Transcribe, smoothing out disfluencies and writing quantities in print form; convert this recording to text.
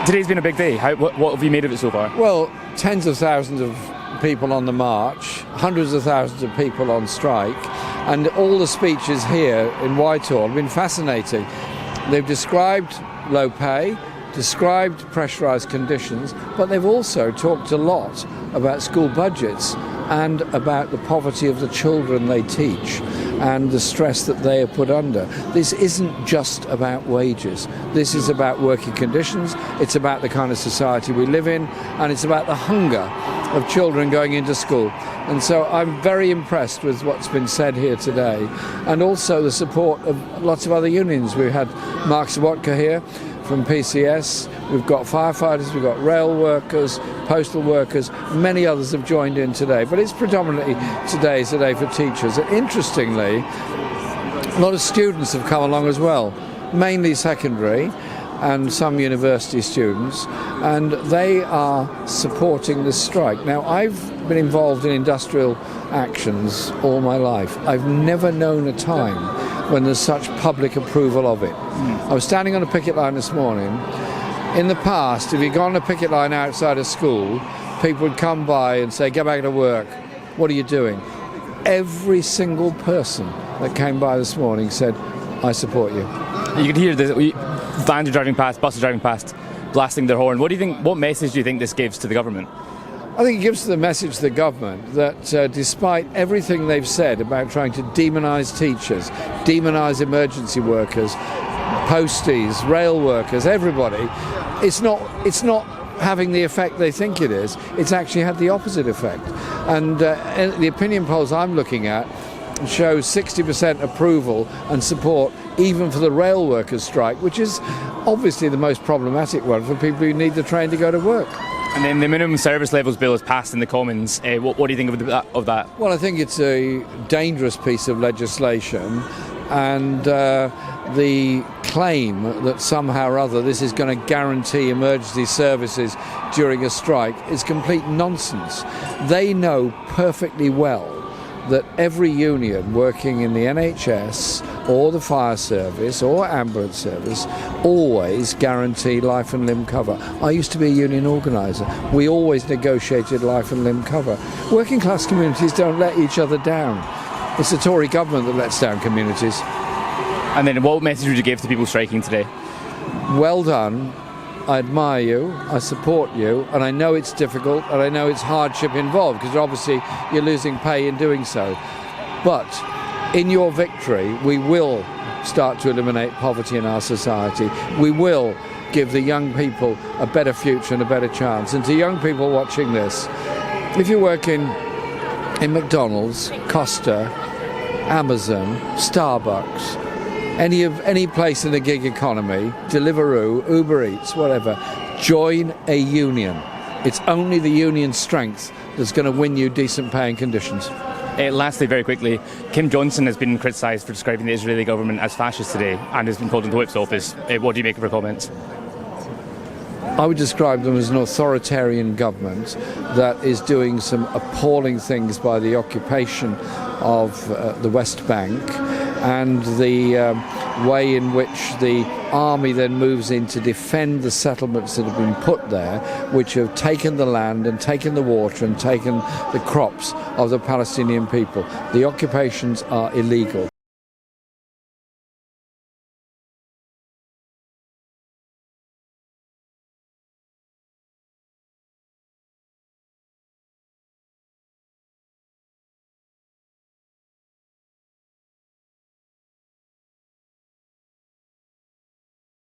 Today's been a big day. What have you made of it so far? Well, tens of thousands of people on the march, hundreds of thousands of people on strike, and all the speeches here in Whitehall have been fascinating. They've described low pay, described pressurised conditions, but they've also talked a lot about school budgets and about the poverty of the children they teach and the stress that they are put under. This isn't just about wages. This is about working conditions, it's about the kind of society we live in, and it's about the hunger of children going into school. And so I'm very impressed with what's been said here today, and also the support of lots of other unions. We had Mark Sawatka here from PCS, we've got firefighters, we've got rail workers, postal workers, many others have joined in today. But it's predominantly today's a day for teachers. And interestingly, a lot of students have come along as well, mainly secondary and some university students, and they are supporting this strike. Now, I've been involved in industrial actions all my life. I've never known a time when there's such public approval of it. I was standing on a picket line this morning. In the past, if you'd gone on a picket line outside of school, people would come by and say, "Get back to work. What are you doing?" Every single person that came by this morning said, "I support you." You could hear the vans are driving past, buses driving past, blasting their horn. What message do you think this gives to the government? I think it gives the message to the government that despite everything they've said about trying to demonise teachers, demonise emergency workers, posties, rail workers, everybody, it's not having the effect they think it is. It's actually had the opposite effect. And the opinion polls I'm looking at show 60% approval and support even for the rail workers' strike, which is obviously the most problematic one for people who need the train to go to work. And then the minimum service levels bill is passed in the Commons. What do you think of that? Well, I think it's a dangerous piece of legislation, and the claim that somehow or other this is going to guarantee emergency services during a strike is complete nonsense. They know perfectly well that every union working in the NHS or the fire service or ambulance service always guarantee life and limb cover. I used to be a union organiser. We always negotiated life and limb cover. Working class communities don't let each other down. It's the Tory government that lets down communities. And then what message would you give to people striking today? Well done. I admire you, I support you, and I know it's difficult and I know it's hardship involved because obviously you're losing pay in doing so. But in your victory, we will start to eliminate poverty in our society. We will give the young people a better future and a better chance. And to young people watching this, if you work in McDonald's, Costa, Amazon, Starbucks, any place in the gig economy, Deliveroo, Uber Eats, whatever, join a union. It's only the union strength that's going to win you decent pay and conditions. Lastly, very quickly, Kim Johnson has been criticised for describing the Israeli government as fascist today and has been called into the whip's office. What do you make of her comments? I would describe them as an authoritarian government that is doing some appalling things by the occupation of the West Bank and the way in which the army then moves in to defend the settlements that have been put there, which have taken the land and taken the water and taken the crops of the Palestinian people. The occupations are illegal.